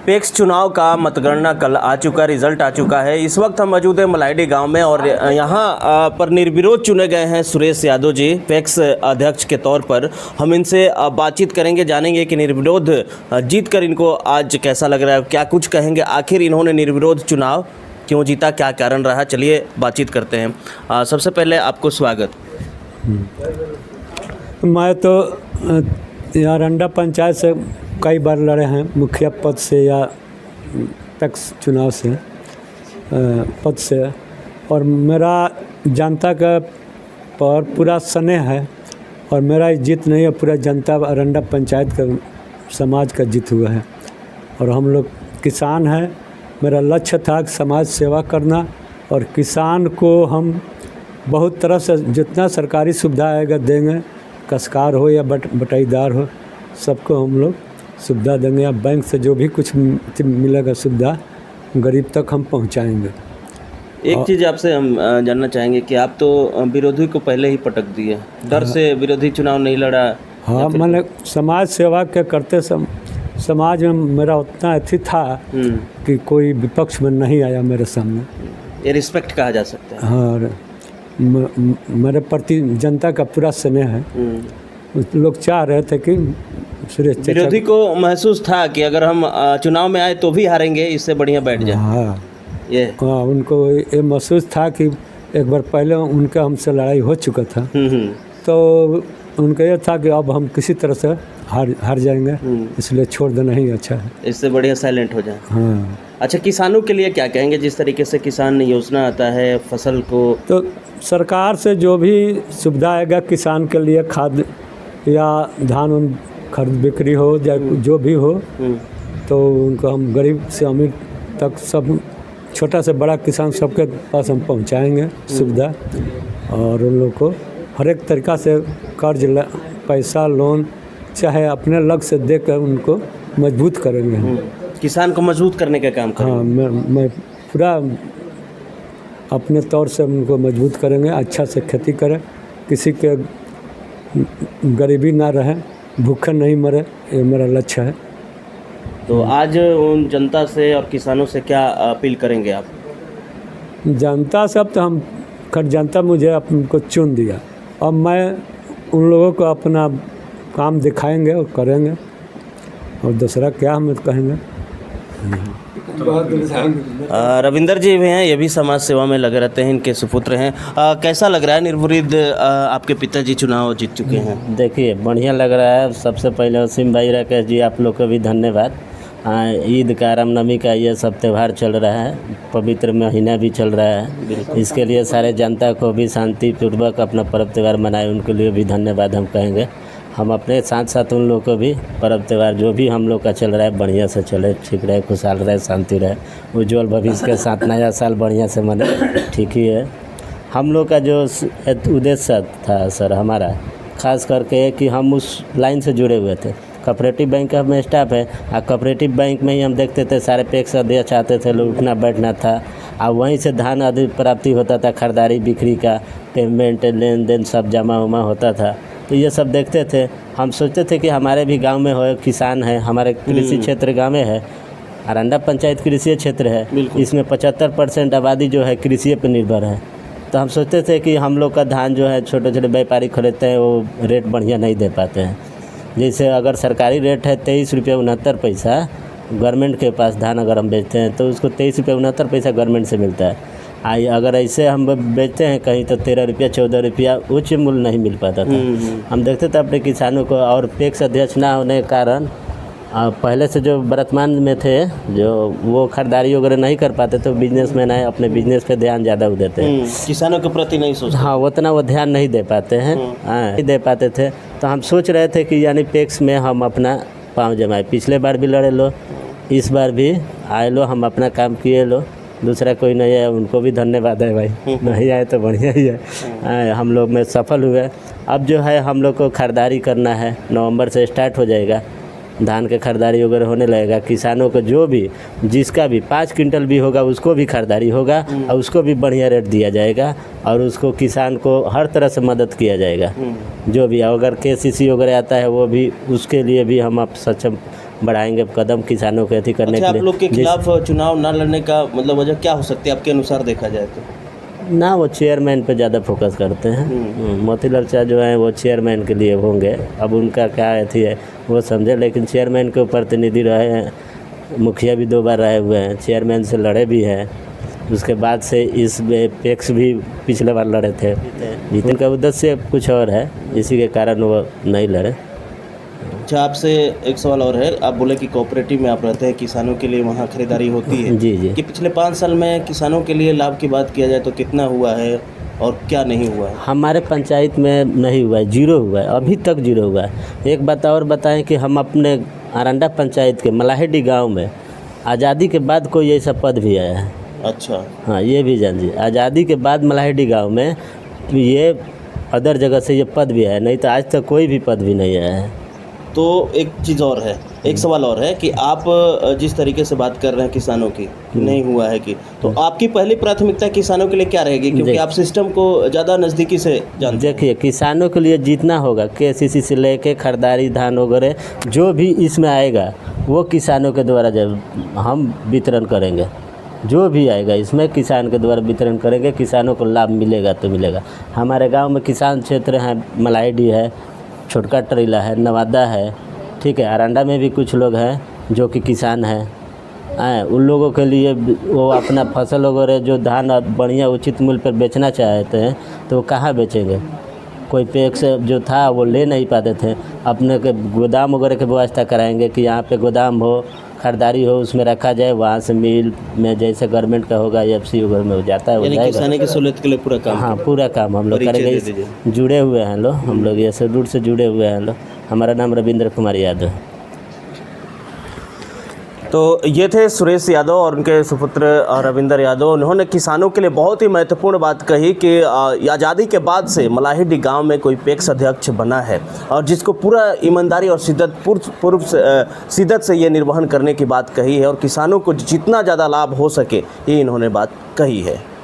PECS चुनाव का मतगणना कल आ चुका, रिजल्ट आ चुका है। इस वक्त हम मौजूद हैं मलाइडी गांव में और यहाँ पर निर्विरोध चुने गए हैं सुरेश यादव जी पेक्स अध्यक्ष के तौर पर। हम इनसे बातचीत करेंगे, जानेंगे कि निर्विरोध जीत कर इनको आज कैसा लग रहा है, क्या कुछ कहेंगे, आखिर इन्होंने निर्विरोध चुनाव क्यों जीता, क्या कारण रहा। चलिए बातचीत करते हैं। सबसे पहले आपको स्वागत। मैं तो यहाँ रंडा पंचायत से कई बार लड़े हैं, मुखिया पद से या पेक्स चुनाव से पद से, और मेरा जनता का पर पूरा स्नेह है और मेरा जीत नहीं है, पूरा जनता रंडा पंचायत का समाज का जीत हुआ है। और हम लोग किसान हैं, मेरा लक्ष्य था समाज सेवा करना और किसान को हम बहुत तरह से जितना सरकारी सुविधा आएगा देंगे, कसकार हो या बटाईदार हो, सबको हम लोग सुविधा देंगे। या बैंक से जो भी कुछ मिलेगा सुविधा गरीब तक हम पहुंचाएंगे। एक चीज़ आपसे हम जानना चाहेंगे कि आप तो विरोधी को पहले ही पटक दिए, डर से विरोधी चुनाव नहीं लड़ा। हाँ, मैंने समाज सेवा के करते समाज में मेरा उतना अथी था कि कोई विपक्ष में नहीं आया मेरे सामने। ये रिस्पेक्ट कहा जा सकता है। हाँ, मेरे प्रति जनता का पूरा स्नेह है। लोग चाह रहे थे कि सुरेश विरोधी को महसूस था कि अगर हम चुनाव में आए तो भी हारेंगे, इससे बढ़िया बैठ जाए। हाँ, उनको ये महसूस था कि एक बार पहले उनका हमसे लड़ाई हो चुका था, तो उनका ये था कि अब हम किसी तरह से हार जाएंगे, इसलिए छोड़ देना ही अच्छा है, इससे बढ़िया साइलेंट हो जाए। हाँ। अच्छा, किसानों के लिए क्या कहेंगे? जिस तरीके से किसान योजना आता है फसल को, तो सरकार से जो भी सुविधा आएगा किसान के लिए, खाद या धान खरीद बिक्री हो या जो भी हो, तो उनको हम गरीब से अमीर तक सब, छोटा से बड़ा किसान सबके पास हम पहुंचाएंगे सुविधा। और उन लोग को हर एक तरीक़ा से कर्ज पैसा लोन चाहे अपने लग से देकर उनको मजबूत करेंगे। किसान को मजबूत करने का काम करेंगे। हाँ, मैं पूरा अपने तौर से उनको मजबूत करेंगे, अच्छा से खेती करें, किसी के गरीबी ना रहे, भूखे नहीं मरे, ये मेरा लक्ष्य है। तो आज उन जनता से और किसानों से क्या अपील करेंगे आप? जनता से अब तो हम जनता मुझे उनको चुन दिया, अब मैं उन लोगों को अपना काम दिखाएंगे और करेंगे, और दूसरा क्या हम कहेंगे। रविंदर जी भी हैं, ये भी समाज सेवा में लगे रहते हैं, इनके सुपुत्र हैं। कैसा लग रहा है? निर्विरोध आपके पिताजी चुनाव जीत चुके हैं। देखिए, बढ़िया लग रहा है। सबसे पहले वसीम भाई, राकेश जी, आप लोग को भी धन्यवाद। ईद का, रामनवमी का ये सब त्यौहार चल रहा है, पवित्र महीना भी चल रहा है, इसके लिए सारे जनता को भी शांतिपूर्वक अपना पर्व त्यौहार मनाए, उनके लिए भी धन्यवाद हम कहेंगे। हम अपने साथ साथ उन लोगों को भी पर्व त्यौहार जो भी हम लोग का चल रहा है बढ़िया से चले, ठीक रहे, खुशहाल रहे, शांति रहे, उज्जवल भविष्य के साथ नया साल बढ़िया से मने, ठीक ही है। हम लोग का जो उद्देश्य था सर हमारा, ख़ास करके कि हम उस लाइन से जुड़े हुए थे। कोऑपरेटिव बैंक का हमें स्टाफ है, और कोऑपरेटिव बैंक में ही हम देखते थे सारे पेक्स अध्यक्ष आते थे, लोग उठना बैठना था, और वहीं से धान आदि प्राप्ति होता था, खरीदारी बिक्री का पेमेंट लेन देन सब जमा उमा होता था। तो ये सब देखते थे, हम सोचते थे कि हमारे भी गांव में हो किसान है, हमारे कृषि क्षेत्र गाँव में है, रंडा पंचायत कृषि क्षेत्र है, इसमें 75% आबादी जो है कृषि पर निर्भर है। तो हम सोचते थे कि हम लोग का धान जो है छोटे छोटे व्यापारी खरीदते हैं, वो रेट बढ़िया नहीं दे पाते हैं। जैसे अगर सरकारी रेट है 23 रुपये 69 पैसा, गवर्नमेंट के पास धान अगर हम बेचते हैं तो उसको 23 रुपये 69 पैसा गवर्नमेंट से मिलता है। अगर ऐसे हम बेचते हैं कहीं तो 13 रुपया 14 रुपया उच्च मूल्य नहीं मिल पाता था। हम देखते थे अपने किसानों को, और पेक्स अध्यक्ष ना होने के कारण पहले से जो वर्तमान में थे, जो वो खरीदारी वगैरह नहीं कर पाते, तो बिजनेसमैन है, अपने बिजनेस पे ध्यान ज़्यादा देते हैं, किसानों के प्रति नहीं सोचते। हाँ, उतना वो ध्यान नहीं दे पाते हैं, नहीं दे पाते थे। तो हम सोच रहे थे कि यानी पेक्स में हम अपना पाँव जमाए। पिछले बार भी लड़े लो, इस बार भी आए लो, हम अपना काम किए लो, दूसरा कोई नहीं है, उनको भी धन्यवाद है भाई, नहीं आए तो बढ़िया ही है। हम लोग में सफल हुए। अब जो है हम लोग को खरीदारी करना है, नवंबर से स्टार्ट हो जाएगा, धान के खरीदारी वगैरह होने लगेगा। किसानों को जो भी, जिसका भी 5 क्विंटल भी होगा उसको भी खरीदारी होगा, और उसको भी बढ़िया रेट दिया जाएगा, और उसको किसान को हर तरह से मदद किया जाएगा। जो भी अगर KCC वगैरह आता है वो भी, उसके लिए भी हम आप सक्षम बढ़ाएंगे कदम किसानों के अति करने अच्छा, के आप लोग के लिए। खिलाफ चुनाव ना लड़ने का मतलब वजह क्या हो सकती है आपके अनुसार देखा जाए तो? ना वो चेयरमैन पे ज़्यादा फोकस करते हैं। मोतीलाल शाह जो है वो चेयरमैन के लिए होंगे, अब उनका क्या अथी है वो समझे, लेकिन चेयरमैन के प्रतिनिधि रहे हैं, मुखिया भी 2 बार रहे हुए हैं, चेयरमैन से लड़े भी हैं, उसके बाद से इस पेक्स भी पिछले बार लड़े थे, जीतने का उद्देश्य कुछ और है, इसी के कारण वो नहीं लड़े। अच्छा, आपसे एक सवाल और है, आप बोले कि कोऑपरेटिव में आप रहते हैं, किसानों के लिए वहाँ खरीदारी होती है जी जी। कि पिछले 5 साल में किसानों के लिए लाभ की बात किया जाए तो कितना हुआ है और क्या नहीं हुआ है? हमारे पंचायत में नहीं हुआ है, 0 हुआ है, अभी तक 0 हुआ है। एक बात और बताएं कि हम अपने अरंडा पंचायत के मलाहिडी गांव में आज़ादी के बाद कोई ऐसा पद भी आया है। अच्छा, हाँ, ये भी जान जी, आज़ादी के बाद मलाहिडी गांव में ये अदर जगह से ये पद भी आया, नहीं तो आज तक कोई भी पद भी नहीं आया है। तो एक चीज़ और है, एक सवाल और है कि आप जिस तरीके से बात कर रहे हैं किसानों की कि नहीं हुआ है कि, तो आपकी पहली प्राथमिकता किसानों के लिए क्या रहेगी, क्योंकि आप सिस्टम को ज़्यादा नज़दीकी से जानते हैं? देखिए, किसानों के लिए जितना होगा KCC से लेके खरीदारी धान वगैरह जो भी इसमें आएगा वो किसानों के द्वारा जब हम वितरण करेंगे, जो भी आएगा इसमें किसान के द्वारा वितरण करेंगे, किसानों को लाभ मिलेगा तो मिलेगा। हमारे गांव में किसान क्षेत्र हैं, मलाहिडी है, छोटका टरीला है, नवादा है, ठीक है, अरंडा में भी कुछ लोग हैं जो कि किसान हैं, उन लोगों के लिए वो अपना फसल वगैरह जो धान बढ़िया उचित मूल्य पर बेचना चाहते हैं तो वो कहाँ बेचेंगे, कोई पैक्स जो था वो ले नहीं पाते थे, अपने के गोदाम वगैरह की व्यवस्था कराएंगे कि यहाँ पे गोदाम हो, खरीदारी हो, उसमें रखा जाए, वहाँ से मिल में जैसे गवर्नमेंट का होगा FC वगैरह में हो जाता है, हो यानी जाएगा। किसानी की सहूलियत के लिए पूरा काम? हाँ, पूरा काम हम लोग परिचय करेंगे, दे दीजिए। जुड़े हुए हैं लोग, हम लोग ये सब रूट से जुड़े हुए हैं लोग। हमारा नाम रविंद्र कुमार यादव है। तो ये थे सुरेश यादव और उनके सुपुत्र रविंद्र यादव। उन्होंने किसानों के लिए बहुत ही महत्वपूर्ण बात कही कि आज़ादी के बाद से मलाहिडी गांव में कोई पैक्स अध्यक्ष बना है और जिसको पूरा ईमानदारी और शिद्दत से ये निर्वहन करने की बात कही है और किसानों को जितना ज़्यादा लाभ हो सके ये इन्होंने बात कही है।